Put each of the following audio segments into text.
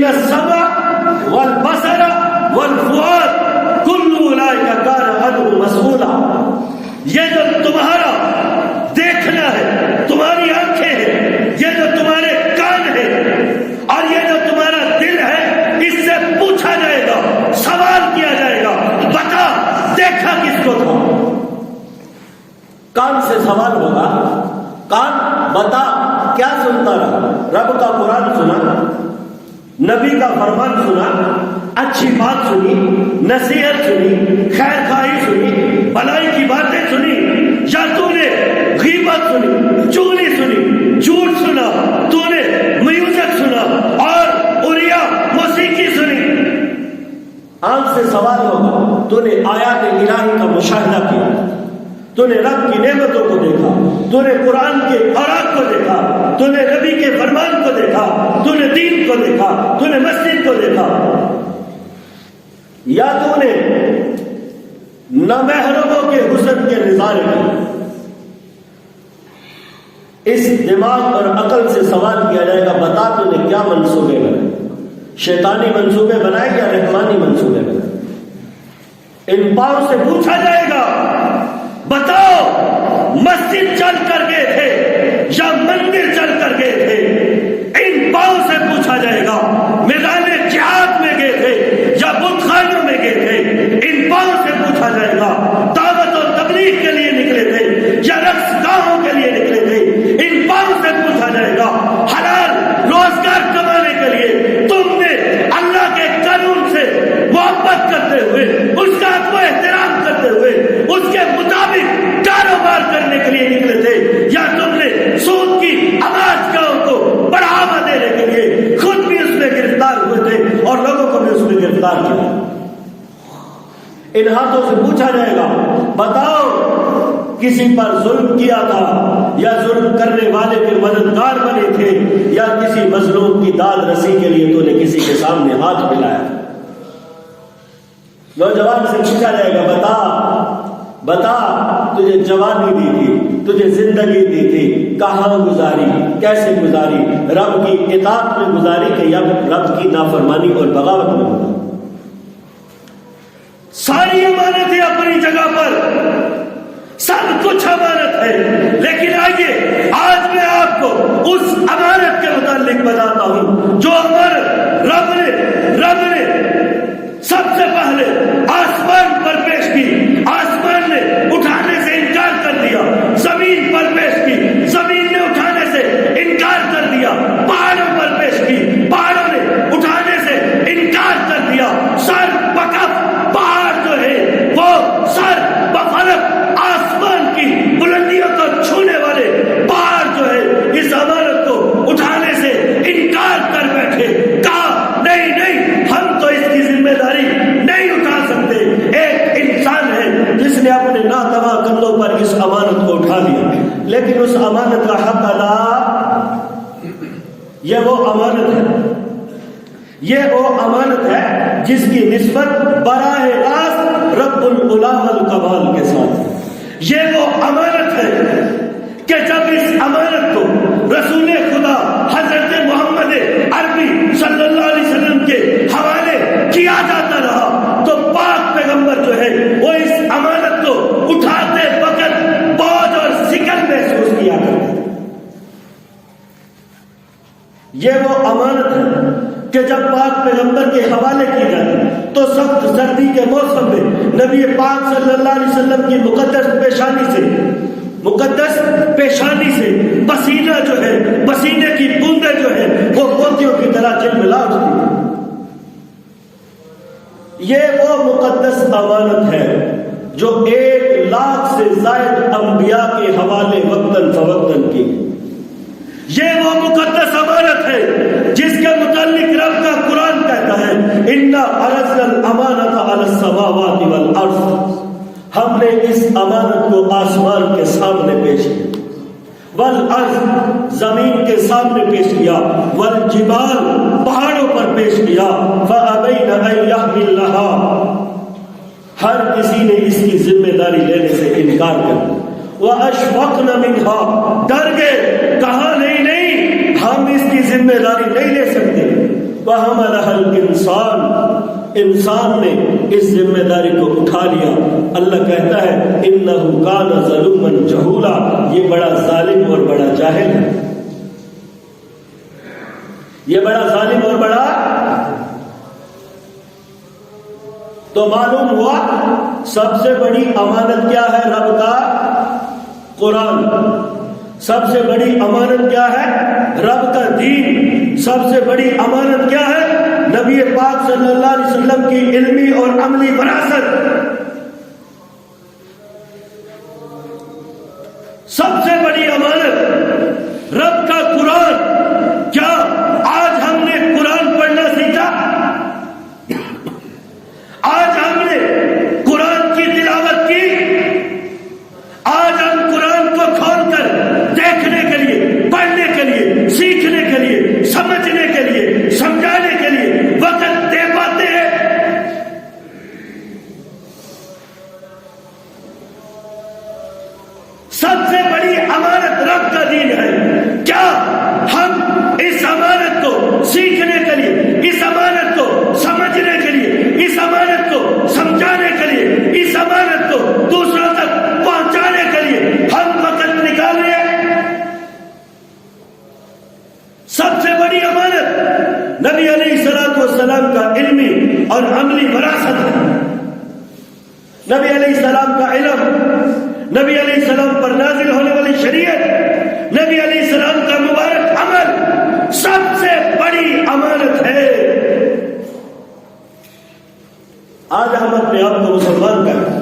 ان السمع والبصر والفؤاد کل اولئک کان عنہ مسئولا. یہ جو تمہارا دیکھنا ہے، تمہاری آنکھیں ہیں، یہ جو تمہارے کان ہیں اور یہ جو تمہارا دل ہے، اس سے پوچھا جائے گا، سوال کیا جائے گا. بتا دیکھا کس کو تھا؟ کان سے سوال ہوگا. کان بتا کیا سنتا رہا؟ رب کا قرآن سنا، نبی کا فرمان سنا، اچھی بات سنی، نصیحت سنی، خیر خواہی سنی، بھلائی کی باتیں سنی، یا تو نے غیبت سنی، چغلی سنی، جھوٹ سنا، تو نے میوزک سنا اور اوریا موسیقی سنی؟ آنکھ سے سوال ہوگا. تو نے آیات الہی کا مشاہدہ کیا، تو نے رب کی نعمتوں کو دیکھا، تو نے قرآن کے اوراق کو دیکھا، تو نے نبی کے فرمان کو دیکھا، تو نے دین کو دیکھا، تو نے مسجد کو دیکھا. یا تو نے نامحرموں کے حسن کے نظارے کیے. اس دماغ اور عقل سے سوال کیا جائے گا. بتا تو نے کیا منصوبے بنائے؟ شیطانی منصوبے بنائے یا رحمانی منصوبے بنائے؟ ان پاؤں سے پوچھا جائے گا. بتاؤ مسجد چل کر گئے تھے یا مندر چل کر گئے تھے؟ ان پاؤں سے پوچھا جائے گا. میدان جہاد میں گئے تھے یا بت خانوں میں گئے تھے؟ ان پاؤں سے پوچھا جائے گا. دعوت اور تبلیغ کے لیے نکلے تھے یا رقص گاہوں کے لیے نکلے تھے؟ ان پاؤں سے پوچھا جائے گا. حلال روزگار کمانے کے لیے تم نے اللہ کے قانون سے محبت کرتے ہوئے، اس کا ادب و احترام کرتے ہوئے، اس کے مطابق کاروبار کرنے کے لیے نکلے تھے، یا تم نے سود کی آواز گاؤں کو بڑھاوا دینے کے لیے خود بھی اس میں گرفتار ہوئے تھے اور لوگوں کو بھی اس میں گرفتار کیا؟ ان ہاتھوں سے پوچھا جائے گا. بتاؤ کسی پر ظلم کیا تھا یا ظلم کرنے والے کے مددگار بنے تھے یا کسی مظلوم کی داد رسی کے لیے تو نے کسی کے سامنے ہاتھ ملایا؟ نوجوان سے پوچھا جائے گا. بتا تجھے جوانی دی تھی، تجھے زندگی دی تھی، کہاں گزاری، کیسے گزاری؟ رب کی اطاعت میں گزاری کہ یا رب کی نافرمانی اور بغاوت میں گزاری؟ ساری امانتیں اپنی جگہ پر، سب کچھ امانت ہے، لیکن آئیے آج میں آپ کو اس امانت کے متعلق بتاتا ہوں جو امانت رب نے سب سے پہلے آسمان پر پیش کی. آسمان نے اٹھانے سے انکار کر دیا. زمین پر پیش کی، زمین نے اٹھانے سے انکار کر دیا. پہاڑوں پر پیش کی، پہاڑوں نے اٹھانے سے انکار کر دیا. سر بکف پہاڑ جو ہے وہ سر بفلک آسمان کی بلندیوں کو چھونے والے پہاڑ جو ہے اس امانت کو اٹھانے سے انکار کر بیٹھے. کہا نہیں ہم تو اس کی ذمہ داری نہیں اٹھا سکتے. ایک انسان ہے جس نے اپنے ناتواں کندھوں پر اس امانت کو اٹھا لیا، لیکن اس امانت کا حق ادا، یہ وہ امانت ہے جس کی نسبت براہ راست رب العلا والکمال کے ساتھ. یہ وہ امانت ہے کہ جب اس امانت کو رسول خدا حضرت محمد عربی صلی اللہ علیہ وسلم کے حوالے کیا جاتا رہا تو پاک پیغمبر جو ہے وہ اس امانت کو اٹھاتے وقت بوجھ اور ثقل محسوس کیا کرتے. یہ وہ امانت ہے کہ جب پاک پیغمبر کے حوالے کی جائے تو سخت سردی کے موسم میں نبی پاک صلی اللہ علیہ وسلم کی مقدس پیشانی سے پسینہ جو ہے، پسینے کی بوندیں جو ہے وہ موتیوں کی طرح جلملا اٹھتی ہے. یہ وہ مقدس امانت ہے جو 1,00,000 سے زائد انبیاء کے حوالے وقتاً فوقتاً کی. یہ وہ مقدس امانت ہے جس کے متعلق رب کا قرآن کہتا ہے اِنَّا عَرَضْنَا الْأَمَانَةَ عَلَى السَّمَاوَاتِ وَالْأَرْضِ. ہم نے اس امانت کو آسمان کے سامنے پیش کیا، والارض زمین کے سامنے پیش کیا، والجبال پہاڑوں پر پیش کیا، فَأَبَيْنَ أَن يَحْمِلْنَهَا ہر کسی نے اس کی ذمہ داری لینے سے انکار کر دیا. وَأَشْفَقْنَ مِنْهَا ڈر گئے، کہا نہیں ہم اس کی ذمہ داری نہیں لے سکتے. وَحَمَلَهَا الْإِنسَانُ، انسان نے اس ذمہ داری کو اٹھا لیا۔ اللہ کہتا ہے إِنَّهُ كَانَ ظَلُومًا جَهُولًا، یہ بڑا ظالم اور بڑا جاہل ہے، یہ بڑا ظالم اور بڑا۔ تو معلوم ہوا سب سے بڑی امانت کیا ہے؟ رب کا قرآن۔ سب سے بڑی امانت کیا ہے؟ رب کا دین۔ سب سے بڑی امانت کیا ہے؟ نبی پاک صلی اللہ علیہ وسلم کی علمی اور عملی وراثت۔ سب سے بڑی امانت رب کا قرآن۔ کیا آج ہم نے قرآن پڑھنا سیکھا؟ آج ہم نے قرآن کی تلاوت کی؟ آج ہم قرآن کو کھول کر دیکھنے کے لیے، پڑھنے کے لیے، سیکھنے کے لیے، سمجھنے کے لیے، سمجھانے کے لیے وقت دے پاتے ہیں؟ سب سے بڑی امانت رب کا دین ہے۔ کیا ہم اس امانت کو سیکھنے کے لیے، اس امانت کو سمجھنے کے لیے، اس امانت کو سمجھانے کے لیے، اس امانت کو دوسروں تک پہنچانے کے لیے ہم وقت نکال رہے ہیں؟ سب سے بڑی امانت نبی علیہ الصلوۃ والسلام کا علمی اور عملی وراثت ہے۔ نبی علیہ السلام کا علم، نبی علیہ السلام پر نازل ہونے والی شریعت، نبی علیہ السلام کا مبارک عمل سب سے بڑی امانت ہے۔ آج ہم اپنے آپ کو مسلمان کریں،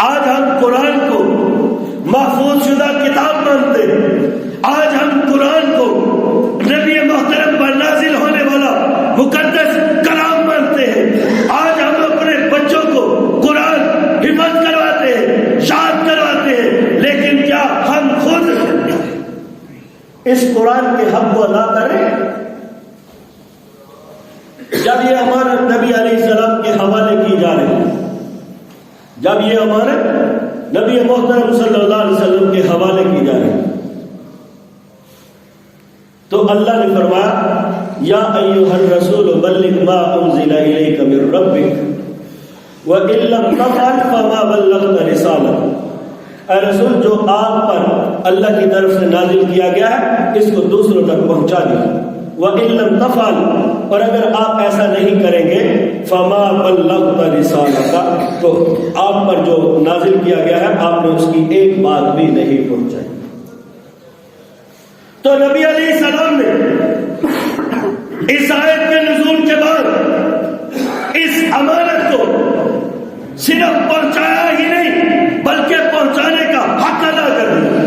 آج ہم قرآن کو محفوظ شدہ کتاب مانتے ہیں، آج ہم قرآن کو نبی محترم پر نازل ہونے والا مقدس کلام مانتے ہیں، آج ہم اپنے بچوں کو قرآن حفظ کرواتے ہیں، یاد کرواتے ہیں، لیکن کیا ہم خود اس قرآن کے حق کو ادا کریں؟ جب یہ امانت نبی علیہ السلام کے حوالے کی جا رہی ہے، جب یہ امانت نبی محترم صلی اللہ علیہ وسلم کے حوالے کی جا رہی ہے، تو اللہ نے فرمایا یا ایھا الرسول بلغ ما انزل الیک من ربک وان لم تفعل فما بلغت رسالته، اے رسول جو آپ پر اللہ کی طرف سے نازل کیا گیا ہے اس کو دوسروں تک پہنچا دیجیے، وَإِن لَمْ تَفْعَلْ، اور اگر آپ ایسا نہیں کریں گے فَمَا بَلَّغْتَ رِسَالَتَهُ، تو آپ پر جو نازل کیا گیا ہے آپ نے اس کی ایک بات بھی نہیں پہنچائی۔ تو نبی علیہ السلام نے اس آیت کے نزول کے بعد اس امانت کو صرف پہنچایا ہی نہیں بلکہ پہنچانے کا حق ادا کر دیا۔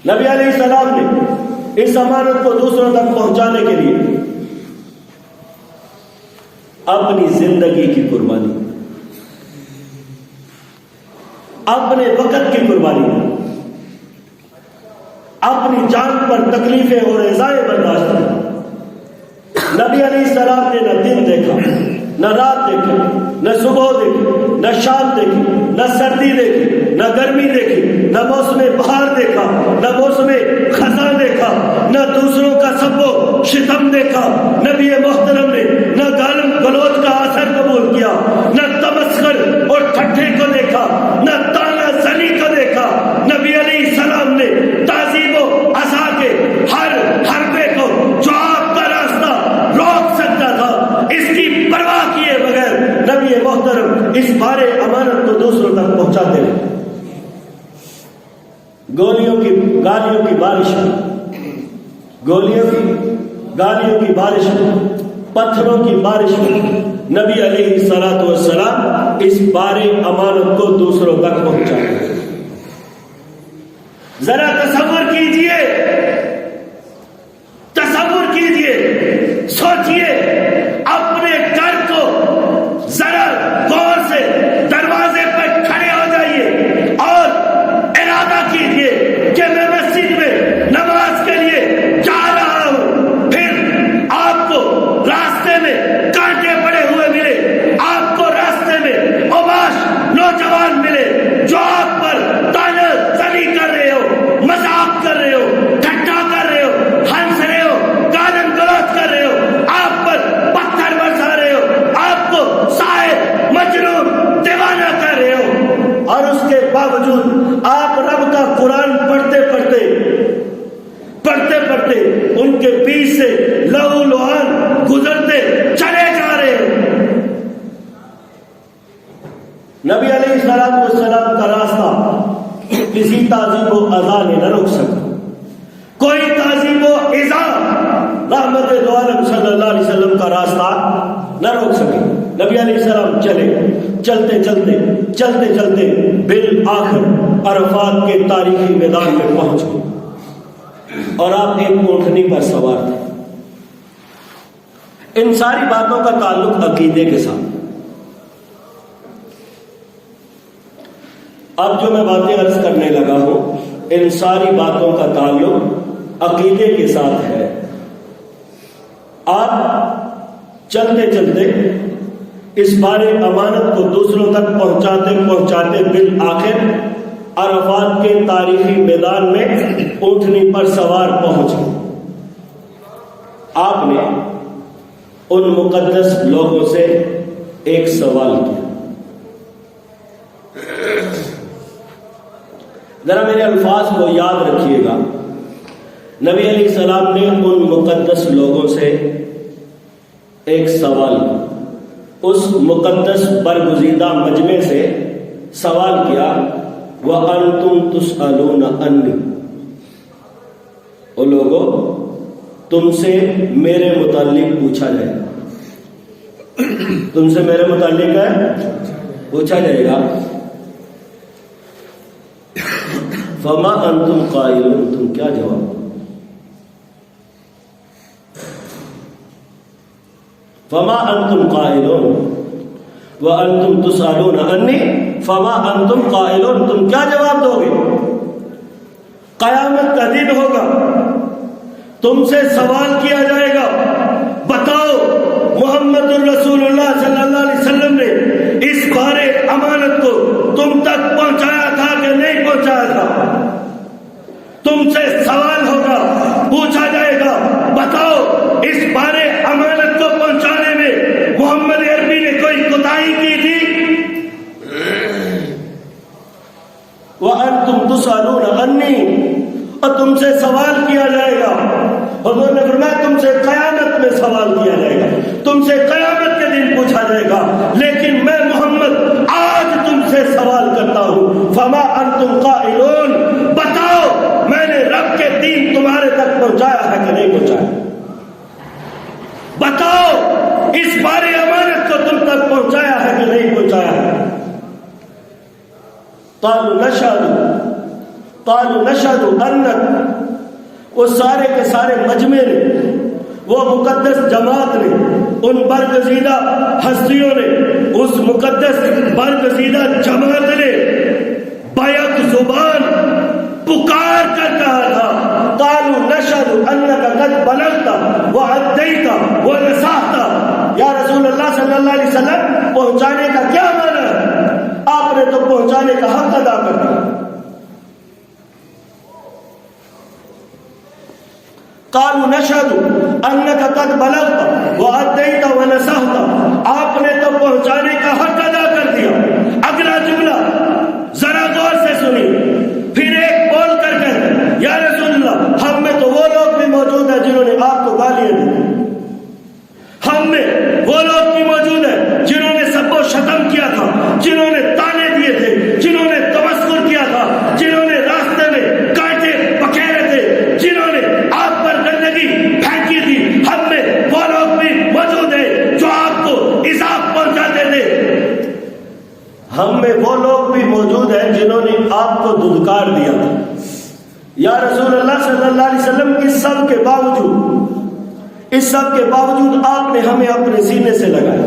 نبی علیہ السلام نے اس امانت کو دوسروں تک پہنچانے کے لیے اپنی زندگی کی قربانی، اپنے وقت کی قربانی، اپنی جان پر تکلیفیں اور ایذائیں برداشت کی۔ نبی علیہ السلام نے نہ دن دیکھا، نہ رات دیکھی، نہ صبح دیکھی، نہ شام دیکھی، نہ سردی دیکھی، نہ گرمی دیکھی، نہ موسم بہار دیکھا، نہ موسم خزاں دیکھا، نہ دوسروں کا سب و شتم دیکھا۔ نبی محترم نے نہ گالم گلوچ کا اثر قبول کیا، نہ تمسخر اور ٹھٹھے کو دیکھا، نہ تانا زنی کو دیکھا۔ نبی علیہ السلام نے تعظیم و عزا کے ہر حربے کو جو آپ کا راستہ روک سکتا تھا اس کی پرواہ کیے بغیر نبی محترم اس بارے امانت کو دوسروں تک پہنچاتے ہیں۔ گالیوں کی بارش، گالیوں کی بارش، پتھروں کی بارش میں نبی علیہ الصلوۃ والسلام اس بارے امانت کو دوسروں تک پہنچاتے ہیں۔ ذرا تصور کیجئے، سوچئے، اپنے گھر کو ذرا غور سے دروازے پر کھڑے ہو جائیے اور ارادہ کیجئے کہ میں مسجد میں نماز کے لیے جا رہا ہوں، پھر آپ کو راستے میں کانٹے پڑے ہوئے ملے، آپ کو راستے میں اوباش نوجوان ملے جو آپ پر تانا زنی کر رہے ہو، مذاق کر رہے ہو، ٹھٹا نبی علیہ السلام کا راستہ کسی تعظیم و اذا نے نہ روک سکا. کوئی تعظیم و اذا رحمت دو عالم صلی اللہ علیہ وسلم کا راستہ نہ روک سکے. نبی علیہ السلام چلتے بالآخر عرفات کے تاریخی میدان میں پہنچ گئے اور آپ ایک اونٹنی پر سوار تھے. ان ساری باتوں کا تعلق عقیدے کے ساتھ. اب جو میں باتیں عرض کرنے لگا ہوں ان ساری باتوں کا تعلق عقیدے کے ساتھ ہے. آپ چلتے اس بار امانت کو دوسروں تک پہنچاتے بالآخر عرفات کے تاریخی میدان میں اونٹنی پر سوار پہنچے. آپ نے ان مقدس لوگوں سے ایک سوال کیا. ذرا میرے الفاظ کو یاد رکھیے گا. نبی علیہ السلام نے ان مقدس لوگوں سے ایک سوال کیا. اس مقدس برگزیدہ مجمع سے سوال کیا وَأَنْتُمْ تُسْأَلُونَ عَنِّي. او لوگو تم سے میرے متعلق پوچھا جائے گا. تم سے میرے متعلق ہے پوچھا جائے گا. فما انتم قائلون. تم کیا جواب دو. فما انتم قائلون وانتم تسألون عنی. فما انتم قائلون. تم کیا جواب دو گے. قیامت کا دن ہوگا, تم سے سوال کیا جائے گا, بتاؤ محمد الرسول اللہ صلی اللہ علیہ وسلم نے اس بار امانت کو تم تک پہنچایا تھا کہ نہیں پہنچایا تھا. تم سے سوال ہوگا, پوچھا جائے گا, بتاؤ اس بار امانت کو پہنچانے میں محمد عربی نے کوئی کوتاہی کی تھی. وَأَنْتُمْ تُسْأَلُونَ عَنِّي. اور تم سے سوال کیا جائے گا. حضور نے فرمایا تم سے قیامت میں سوال کیا جائے گا, تم سے قیامت کے دن پوچھا جائے گا. لیکن میں محمد آج تم سے سوال کرتا ہوں. فما انتم قائلون. بتاؤ میں نے رب کے دین تمہارے تک پہنچایا ہے کہ نہیں پہنچایا. بتاؤ اس بار امانت کو تم تک پہنچایا ہے کہ نہیں پہنچایا ہے. قالوا نشهد انک. وہ سارے کے سارے مجمع نے, وہ مقدس جماعت نے, ان برگزیدہ ہستیوں نے, اس مقدس برگزیدہ جماعت نے بیک زبان پکار کر کہا تھا قالوا نشهد انک قد بلغت وادیت ونصحت. یا رسول اللہ صلی اللہ علیہ وسلم پہنچانے کا کیا معنی ہے. آپ نے تو پہنچانے کا حق ادا کر دیا. قالوا نشهد انك قد بلغت واديت ونصحت. آپ نے تو پہنچانے کا حق ادا کر دیا. اگلا جملہ ذرا غور سے سنی. پھر ایک بول کر کہتے یا رسول اللہ ہم میں تو وہ لوگ بھی موجود ہیں جنہوں نے آپ کو گالیاں دی. ہم میں وہ لوگ بھی موجود ہیں جنہوں نے سب کو شتم کیا تھا, جنہوں نے تانے دیے تھے, جنہوں نے تمسخر کیا تھا, جنہوں نے راستے میں کانٹے پکیرے تھے, جنہوں نے آپ پر گندگی پھینکی تھی. ہم میں وہ لوگ بھی موجود ہیں جو آپ کو ایذا پہنچاتے تھے. ہم میں وہ لوگ بھی موجود ہیں جنہوں نے آپ کو دھتکار دیا تھا. یا رسول اللہ صلی اللہ علیہ وسلم اس سب کے باوجود آپ نے ہمیں اپنے سینے سے لگایا.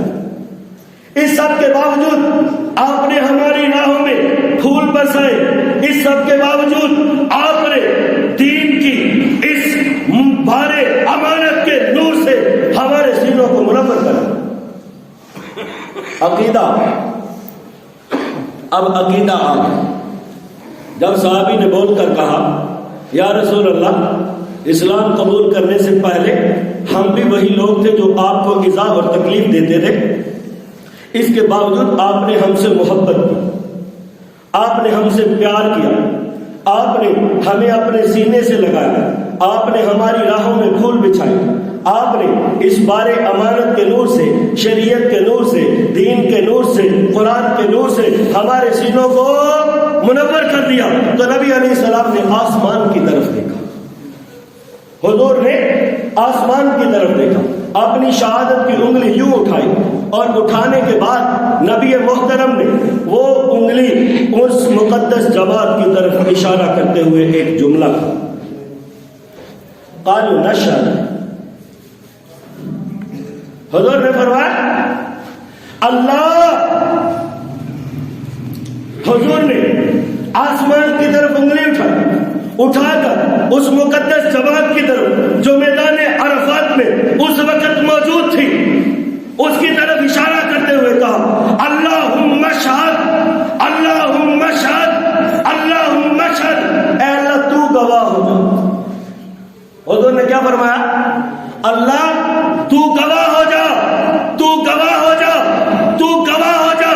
اس سب کے باوجود آپ نے ہماری راہوں میں پھول برسائے. اس سب کے باوجود آپ نے دین کی اس بھارے امانت کے نور سے ہمارے سینوں کو منور کرا. عقیدہ. اب عقیدہ آ گیا. جب صحابی نے بول کر کہا یا رسول اللہ اسلام قبول کرنے سے پہلے ہم بھی وہی لوگ تھے جو آپ کو ایذا اور تکلیف دیتے تھے, اس کے باوجود آپ نے ہم سے محبت کی, آپ نے ہم سے پیار کیا, آپ نے ہمیں اپنے سینے سے لگایا، آپ نے ہماری راہوں میں پھول بچھائے، آپ نے اس بار امانت کے نور سے، شریعت کے نور سے، دین کے نور سے، قرآن کے نور سے ہمارے سینوں کو منور کر دیا۔ تو نبی علیہ السلام نے آسمان کی طرف دیکھا، حضور نے آسمان کی طرف دیکھا، اپنی شہادت کی انگلی یوں اٹھائی، اور اٹھانے کے بعد نبی محترم نے وہ انگلی اس مقدس جماعت کی طرف اشارہ کرتے ہوئے ایک جملہ کہا، قالوا نشهد، حضور نے فرمایا اللہ، حضور نے آسمان کی طرف انگلی اٹھا کر اس مقدس جماعت کی طرف جو میدان عرفات میں اس وقت موجود تھی، اس کی طرف اشارہ کرتے ہوئے کہا اللہم اشہد، اللہم اشہد، اللہم اشہد، اے اللہ تو گواہ ہو جا۔ حضور نے کیا فرمایا؟ اللہ تو گواہ ہو جا، تو گواہ ہو جا، تو گواہ ہو جا۔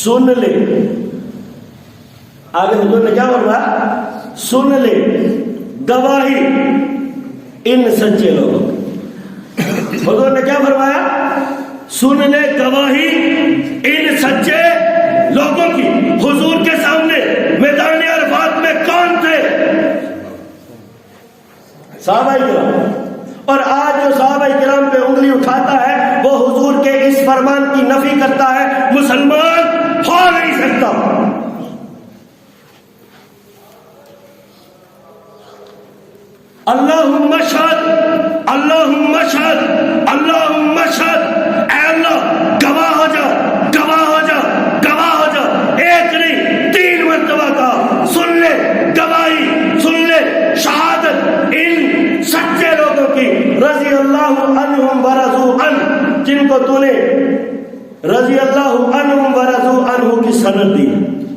سن لے، آگے حضور نے کیا فرمایا؟ سن لے گواہی ان سچے لوگوں کی۔ حضور نے کیا فرمایا؟ سن لے گواہی ان سچے لوگوں کی۔ حضور کے سامنے میدان عرفات میں کون تھے؟ صحابہ کرام۔ اور آج جو صحابہ کرام پہ انگلی اٹھاتا ہے وہ حضور کے اس فرمان کی نفی کرتا ہے، مسلمان ہو نہیں سکتا۔ اللہم اشہد، اللہم اشہد، اللہم اشہد، اے اللہ گواہ ہو جا، گواہ ہو جا، گواہ ہو جا۔ ایک نہیں 3 مرتبہ کہا سن لے گواہی، سن لے شہادت ان سچے لوگوں کی، رضی اللہ عنہم ورضوا عنہ، جن کو تو نے رضی اللہ عنہم ورضوا عنہ کی سند دی۔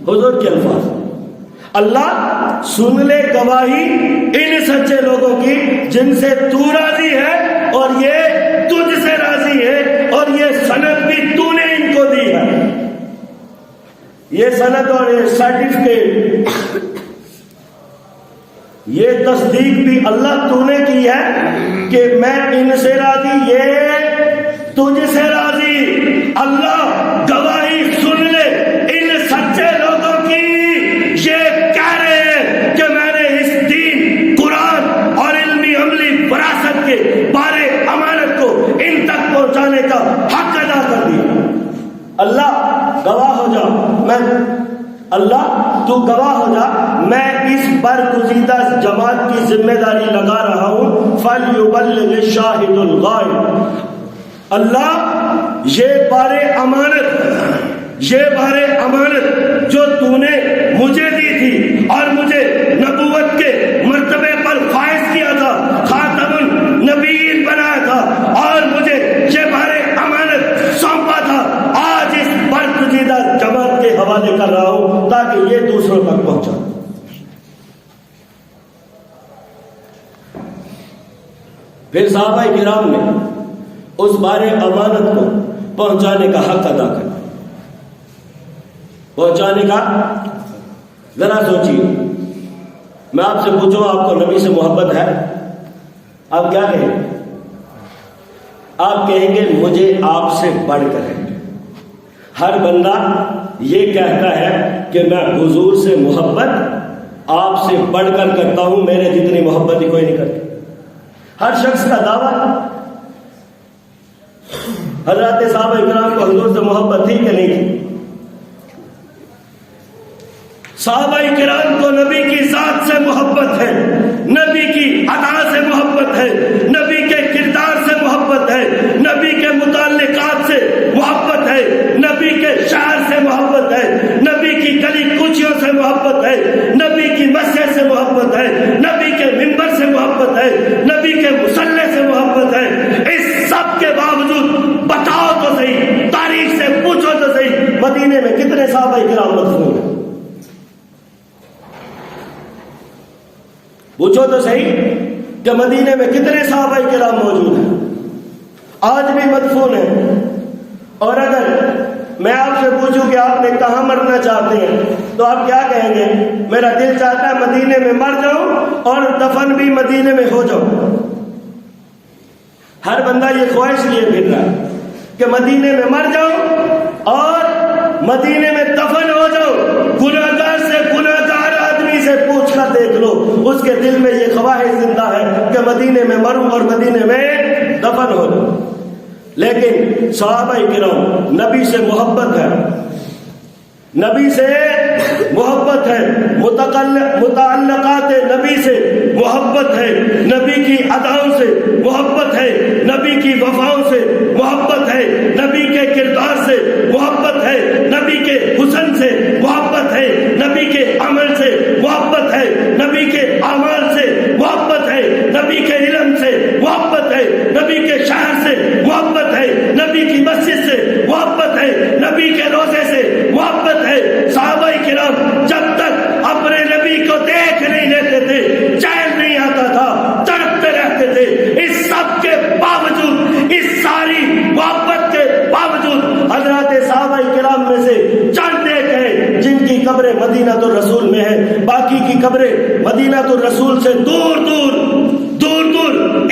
حضور کے الفاظ، اللہ سن لے گواہی ان سچے لوگوں کی جن سے تو راضی ہے اور یہ تجھ سے راضی ہے، اور یہ سند بھی تو نے ان کو دی ہے۔ یہ سند اور یہ سرٹیفکیٹ، یہ تصدیق بھی اللہ تو نے کی ہے کہ میں ان سے راضی، یہ تجھ سے راضی۔ اللہ گواہی سن لے ان سچے لوگوں کی، یہ کہہ رہے ہیں کہ میں نے اس دین، قرآن اور علمی عملی وراثت کے بارے امانت کو ان تک پہنچانے کا حق ادا کر دیا۔ اللہ گواہ ہو جا، میں اللہ تو گواہ ہو جا، میں اس برگزیدہ جماعت کی ذمہ داری لگا رہا ہوں۔ فَلْيُبَلِّغِ الشَّاهِدُ الْغَائِبُ، اللہ یہ بار امانت، یہ بار امانت جو تو نے مجھے دی تھی اور مجھے نبوت کے مرتبے پر فائز کیا تھا، خاتم النبیین بنایا تھا اور مجھے یہ بار امانت سونپا تھا، آج اس برگزیدہ جماعت کے حوالے کر رہا ہوں تاکہ یہ دوسروں تک پہنچا۔ پھر صحابہ کرام نے اس بار امانت کو پہنچانے کا حق ادا کر، پہنچانے کا۔ ذرا سوچیے، میں آپ سے پوچھوں آپ کو نبی سے محبت ہے؟ آپ کیا کہیں گے؟ آپ کہیں گے مجھے آپ سے بڑھ کر ہے۔ ہر بندہ یہ کہتا ہے کہ میں حضور سے محبت آپ سے بڑھ کر کرتا ہوں، میرے جتنی محبت ہی کوئی نہیں کرتا۔ ہر شخص کا دعویٰ۔ حضرات صحابہ کرام کو حضور سے محبت تھی کہ نہیں تھی؟ صحابہ کرام کو نبی کی ذات سے محبت ہے، نبی کی ادا سے محبت ہے، نبی کے کردار سے محبت ہے، نبی کے متعلقات سے محبت ہے، نبی کے شعر سے محبت ہے، نبی کی گلی کوچیوں سے محبت ہے، نبی کی مسجد سے محبت ہے، نبی کے منبر سے محبت ہے، نبی کے مصلی سے محبت ہے۔ اس سب کے باوجود بتاؤ تو صحیح، تاریخ سے پوچھو تو صحیح، مدینے میں کتنے صحابہ کرام مدفون ہیں؟ پوچھو تو صحیح کہ مدینے میں کتنے صحابہ کرام موجود ہیں، آج بھی مدفون ہیں۔ اور اگر میں آپ سے پوچھوں کہ آپ نے کہاں مرنا چاہتے ہیں تو آپ کیا کہیں گے؟ میرا دل چاہتا ہے مدینے میں مر جاؤں اور دفن بھی مدینے میں ہو جاؤں۔ ہر بندہ یہ خواہش لیے پھر رہا ہے کہ مدینے میں مر جاؤں اور مدینے میں دفن ہو جاؤں۔ گناہگار سے گناہگار آدمی سے پوچھ کر دیکھ لو، اس کے دل میں یہ خواہش زندہ ہے کہ مدینے میں مروں اور مدینے میں دفن ہو جاؤں۔ لیکن صحابہ کرام نبی سے محبت ہے، نبی سے محبت ہے، متعلقات نبی سے محبت ہے، نبی کی اداؤں سے محبت ہے، نبی کی وفاؤں سے محبت ہے، نبی کے کردار سے محبت ہے، نبی کے حسن سے محبت ہے، نبی کے عمل سے محبت ہے، نبی کے اعمال سے محبت ہے، نبی کے علم سے محبت ہے، نبی کے شہر سے محبت ہے، نبی کی مسجد سے محبت ہے، نبی کے روزے سے محبت ہے۔ صحابہ کرام جب تک اپنے نبی کو دیکھ نہیں لیتے تھے چین نہیں آتا تھا، تڑپتے رہتے تھے۔ اس سب کے باوجود، اس ساری محبت کے باوجود حضرات صحابہ کرام میں سے چند ایک ہیں جن کی قبریں مدینہ الرسول میں ہیں، باقی کی قبریں مدینہ الرسول سے دور دور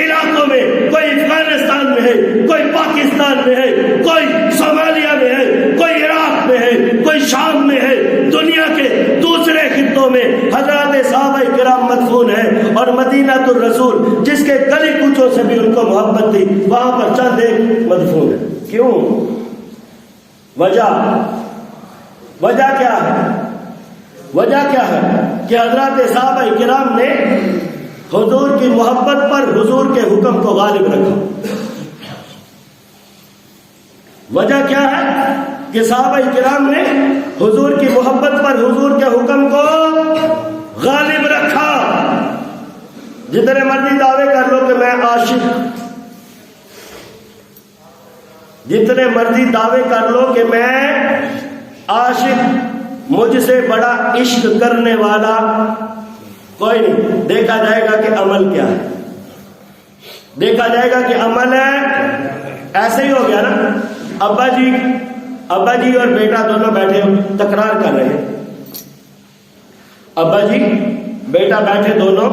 علاقوں میں، کوئی افغانستان میں ہے، کوئی پاکستان میں ہے، کوئی صومالیہ میں ہے، کوئی عراق میں ہے، کوئی شام میں ہے، دنیا کے دوسرے خطوں میں حضرات صحابہ کرام مدفون ہیں، اور مدینہ الرسول جس کے گلی کوچوں سے بھی ان کو محبت تھی وہاں پر چند ایک مدفون ہے۔ کیوں؟ وجہ کیا ہے؟ وجہ کیا ہے کہ حضرات صحابہ کرام نے حضور کی محبت پر حضور کے حکم کو غالب رکھا۔ وجہ کیا ہے کہ صحابہ کرام نے حضور کی محبت پر حضور کے حکم کو غالب رکھا۔ جتنے مرضی دعوے کر لو کہ میں عاشق، جتنے مرضی دعوے کر لو کہ میں عاشق، مجھ سے بڑا عشق کرنے والا کوئی نہیں۔ دیکھا جائے گا کہ عمل کیا ہے، دیکھا جائے گا کہ عمل ہے۔ ایسے ہی ہو گیا نا، ابا جی اور بیٹا دونوں بیٹھے تکرار کر رہے ہیں۔ ابا جی بیٹا بیٹھے دونوں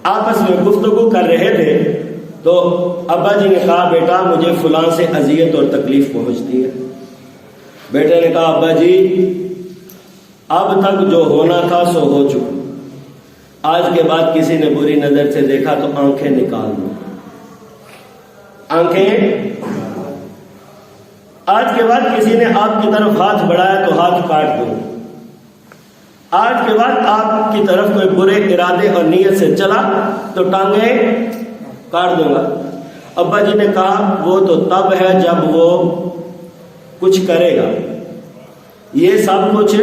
آپس میں گفتگو کر رہے تھے تو ابا جی نے کہا بیٹا مجھے فلاں سے اذیت اور تکلیف پہنچتی ہے۔ بیٹے نے کہا ابا جی اب تک جو ہونا تھا سو ہو چکا، آج کے بعد کسی نے بری نظر سے دیکھا تو آنکھیں نکال دو، آنکھیں۔ آج کے بعد کسی نے آپ کی طرف ہاتھ بڑھایا تو ہاتھ کاٹ دو، آج کے بعد آپ کی طرف کوئی برے ارادے اور نیت سے چلا تو ٹانگیں کاٹ دوں گا۔ ابا جی نے کہا وہ تو تب ہے جب وہ کچھ کرے گا، یہ سب کچھ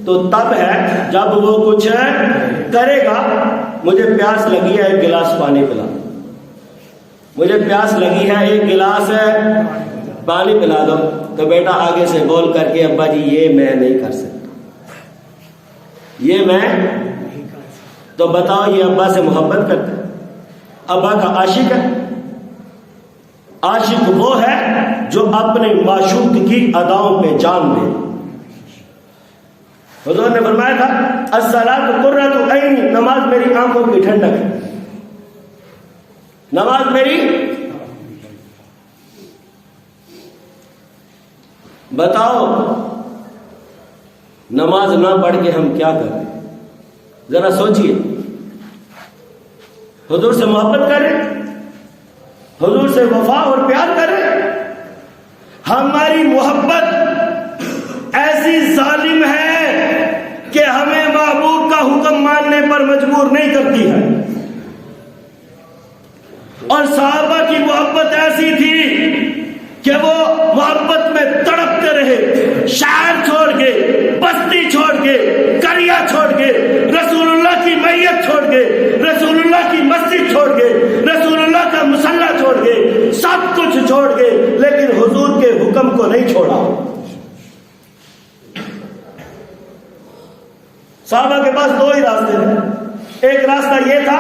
تو تب ہے جب وہ کچھ کرے گا۔ مجھے پیاس لگی ہے، ایک گلاس پانی پلا، مجھے پیاس لگی ہے، ایک گلاس پانی پلا دو۔ تو بیٹا آگے سے بول کر کے ابا جی یہ میں نہیں کر سکتا، یہ میں، تو بتاؤ یہ ابا سے محبت کرتا ہے؟ ابا کا عاشق ہے؟ عاشق وہ ہے جو اپنے معشوق کی اداؤں پہ جان دے۔ حضور نے فرمایا تھا الصلاۃ قرۃ عینی، نماز میری آنکھوں کی ٹھنڈک ہے، نماز میری۔ بتاؤ نماز نہ پڑھ کے ہم کیا کریں؟ ذرا سوچئے۔ حضور سے محبت کریں، حضور سے وفا اور پیار کریں۔ ہماری محبت ایسی ظالم ہے کہ ہمیں محبوب کا حکم ماننے پر مجبور نہیں کرتی ہے، اور صحابہ کی محبت ایسی تھی کہ وہ محبت میں تڑپتے رہے، شہر چھوڑ کے، بستی چھوڑ کے، قریہ چھوڑ کے، رسول اللہ کی میت چھوڑ کے، رسول اللہ کی مسجد چھوڑ کے، رسول اللہ کا مصلی چھوڑ کے، سب کچھ چھوڑ کے، لیکن حضور کے حکم کو نہیں چھوڑا۔ صحابہ کے پاس دو ہی راستے تھے۔ ایک راستہ یہ تھا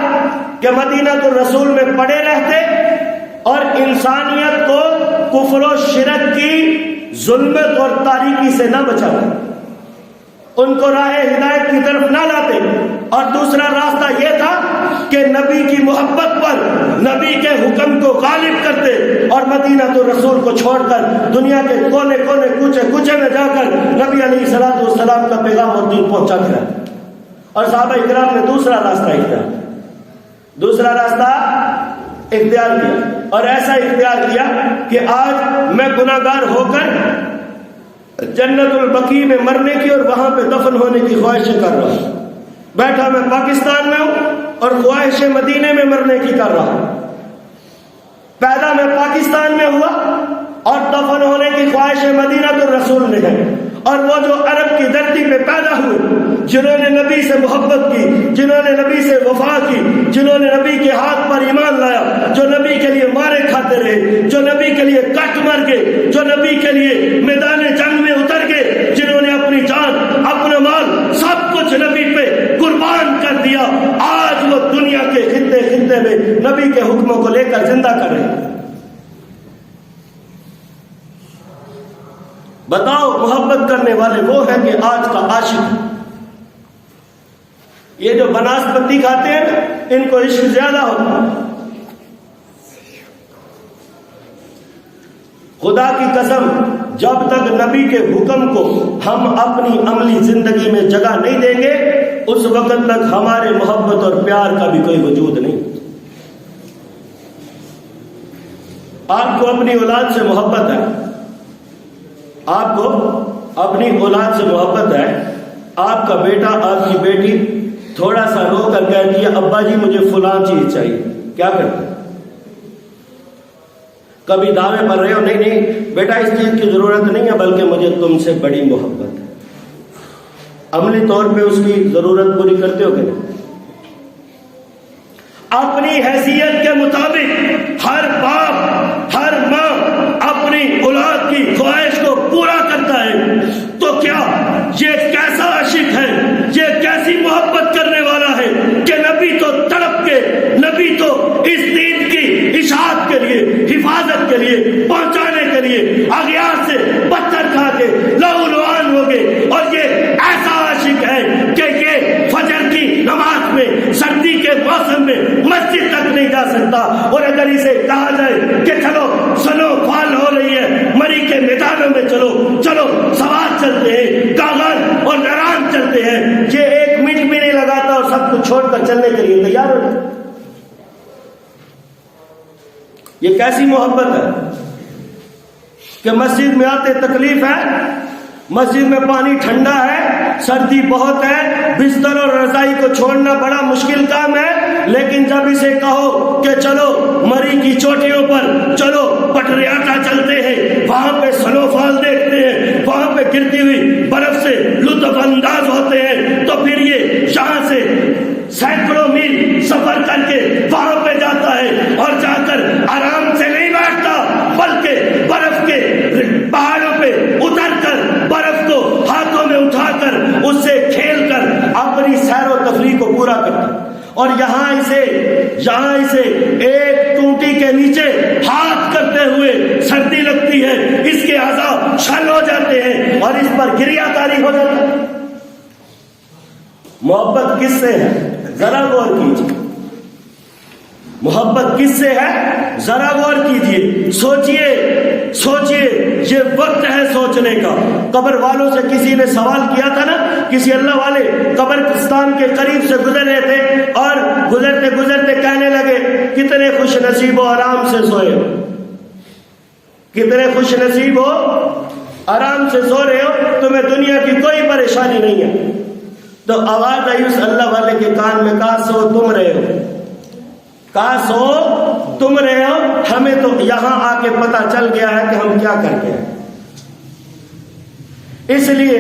کہ مدینہ الرسول میں پڑے رہتے اور انسانیت کو کفر و شرک کی ظلمت اور تاریکی سے نہ بچاتے، ان کو راہ ہدایت کی طرف نہ لاتے، اور دوسرا راستہ یہ تھا کہ نبی کی محبت پر نبی کے حکم کو غالب کرتے اور مدینہ تو رسول کو چھوڑ کر دنیا کے کونے کونے کوچے کوچے میں جا کر نبی علیہ الصلوۃ والسلام کا پیغام اور دین پہنچاتے رہتے۔ اور صحابہ کرام نے دوسرا راستہ اختیار کیا، اور ایسا اختیار کیا کہ آج میں گناہگار ہو کر جنت البقیع میں مرنے کی اور وہاں پہ دفن ہونے کی خواہشیں کر رہا ہوں۔ بیٹھا میں پاکستان میں ہوں اور خواہش مدینے میں مرنے کی کر رہا ہوں۔ پیدا میں پاکستان میں ہوا اور دفن ہونے کی خواہش مدینہ تو رسول میں ہے، اور وہ جو عرب کی دھرتی پہ پیدا ہوئے، جنہوں نے نبی سے محبت کی، جنہوں نے نبی سے وفا کی، جنہوں نے نبی کے ہاتھ پر ایمان لایا، جو نبی کے لیے مارے کھاتے رہے، جو نبی کے لیے کٹ مر گئے، جو نبی کے لیے میدان جنگ میں اتر گئے، جنہوں نے اپنی جان اپنا مال سب کچھ نبی پہ قربان کر دیا، آج وہ دنیا کے خطے خطے میں نبی کے حکموں کو لے کر زندہ کر رہے ہیں۔ بتاؤ محبت کرنے والے وہ ہیں کہ آج کا عاشق، یہ جو بناسپتی کھاتے ہیں ان کو عشق زیادہ ہوتا ہے۔ خدا کی قسم، جب تک نبی کے حکم کو ہم اپنی عملی زندگی میں جگہ نہیں دیں گے، اس وقت تک ہمارے محبت اور پیار کا بھی کوئی وجود نہیں۔ آپ کو اپنی اولاد سے محبت ہے، آپ کو اپنی اولاد سے محبت ہے، آپ کا بیٹا آپ کی بیٹی تھوڑا سا رو کر کہتی ہے ابا جی مجھے فلاں چیز چاہیے، کیا کرتے؟ کبھی دعوے پر رہے ہو نہیں نہیں بیٹا اس چیز کی ضرورت نہیں ہے بلکہ مجھے تم سے بڑی محبت ہے، عملی طور پہ اس کی ضرورت پوری کرتے ہو کہ نہیں؟ اپنی حیثیت کے مطابق ہر باپ ہر ماں اپنی اولاد کی خواہش کو پورا کرتا ہے، تو کیا یہ کیسا عاشق ہے، یہ کیسی محبت کرنے والا ہے کہ نبی تو تڑپ کے، نبی تو اس دین کی اشاعت کے لیے، حفاظت کے لیے، پہنچانے کے لیے اغیار سے پتھر کھا کے لہو لعان ہو گئے، اور یہ ایسا عاشق ہے کہ یہ فجر کی نماز میں سردی کے موسم میں مسجد تک نہیں جا سکتا، اور اگر اسے کہا جائے کہ چلو سنو فال ہو رہی ہے مری کے میدانوں میں چلو چلو سوار چلتے ہیں، کاغذ اور نران چلتے ہیں، یہ ایک منٹ بھی نہیں لگاتا اور سب کچھ چھوڑ کر چلنے کے لیے تیار ہو جائے۔ یہ کیسی محبت ہے کہ مسجد میں آتے تکلیف ہے، مسجد میں پانی ٹھنڈا ہے، سردی بہت ہے، بستر اور رضائی کو چھوڑنا بڑا مشکل کام ہے، لیکن جب اسے کہو کہ چلو مری کی چوٹیوں پر چلو پٹریاٹا چلتے ہیں، وہاں پہ سنو فال دیکھتے ہیں، وہاں پہ گرتی ہوئی برف سے لطف انداز ہوتے ہیں، تو پھر یہ یہاں سے سینکڑوں میل سفر کر کے وہاں پہ جاتا ہے، اور جا کر آرام سے نہیں بیٹھتا بلکہ برف کے پہاڑوں پہ اتر کر برف کو ہاتھوں میں اٹھا کر اس سے کھیل کر اپنی سیر و تفریح کو پورا کرتا، اور یہاں اسے ایک ٹوٹی کے نیچے ہاتھ کرتے ہوئے سردی لگتی ہے، اس کے اعضاء شل ہو جاتے ہیں اور اس پر گریہ تاری ہو جاتا ہے۔ محبت کس سے ہے ذرا غور کیجیے، محبت کس سے ہے ذرا غور کیجیے، سوچئے یہ وقت ہے سوچنے کا۔ قبر والوں سے کسی نے سوال کیا تھا نا، کسی اللہ والے قبرستان کے قریب سے گزر رہے تھے اور گزرتے گزرتے کہنے لگے کتنے خوش نصیب ہو آرام سے سوئے، کتنے خوش نصیب ہو آرام سے سو رہے ہو، تمہیں دنیا کی کوئی پریشانی نہیں ہے۔ تو آواز آئی اس اللہ والے کے کان میں، کہا سو تم رہے ہو، کہا سو تم رہے ہو، ہمیں تو یہاں آ کے پتا چل گیا ہے کہ ہم کیا کرتے ہیں۔ اس لیے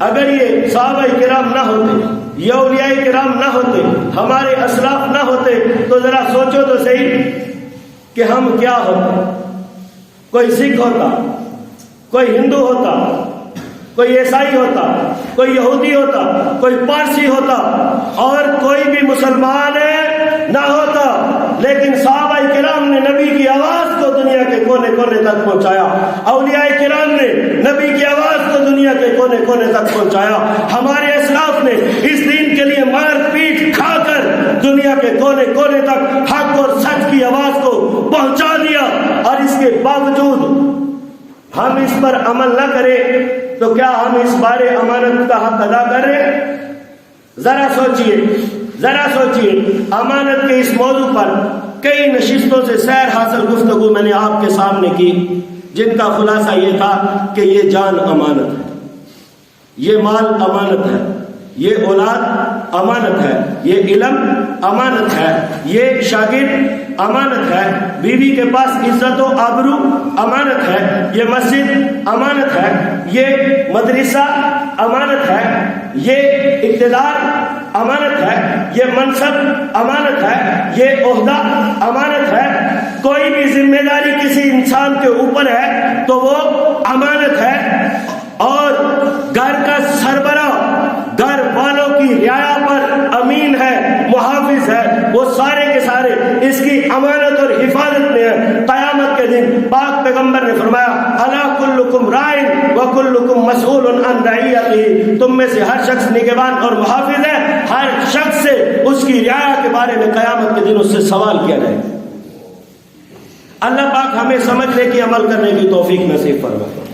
اگر یہ صحابہ کرام نہ ہوتے، یہ اولیاء کرام نہ ہوتے، ہمارے اسلاف نہ ہوتے، تو ذرا سوچو تو صحیح کہ ہم کیا ہوتے۔ کوئی سکھ ہوتا، کوئی ہندو ہوتا، کوئی عیسائی ہوتا، کوئی یہودی ہوتا، کوئی پارسی ہوتا اور کوئی بھی مسلمان نہ ہوتا، لیکن صحابہ کرام نے نبی کی آواز کو دنیا کے کونے کونے تک پہنچایا، اولیاء کرام نے نبی کی آواز کو دنیا کے کونے کونے تک پہنچایا، ہمارے اسلاف نے اس دین کے لیے مار پیٹ کھا کر دنیا کے کونے کونے تک حق اور سچ کی آواز کو پہنچا دیا، اور اس کے باوجود ہم اس پر عمل نہ کریں تو کیا ہم اس بارے امانت کا حق ادا کر رہے ہیں؟ ذرا سوچئے امانت کے اس موضوع پر کئی نشستوں سے سیر حاصل گفتگو میں نے آپ کے سامنے کی، جن کا خلاصہ یہ تھا کہ یہ جان امانت ہے، یہ مال امانت ہے، یہ اولاد امانت ہے، یہ علم امانت ہے، یہ شاگرد امانت ہے، بیوی کے پاس عزت و آبرو امانت ہے، یہ مسجد امانت ہے، یہ مدرسہ امانت ہے، یہ اقتدار امانت ہے، یہ منصب امانت ہے، یہ عہدہ امانت ہے۔ کوئی بھی ذمہ داری کسی انسان کے اوپر ہے تو وہ امانت ہے، اور گھر کا سربراہ گھر والوں کی رعایا پر امین ہے، محافظ ہے، وہ سارے کے سارے اس کی امانت اور حفاظت میں ہے۔ قیامت کے دن پاک پیغمبر نے فرمایا الا کلکم راع وکلکم مسئول عن رعیتہ، تم میں سے ہر شخص نگہبان اور محافظ ہے، ہر شخص سے اس کی رعایا کے بارے میں قیامت کے دن اس سے سوال کیا جائے گا۔ اللہ پاک ہمیں سمجھنے کی عمل کرنے کی توفیق نصیب فرمائے۔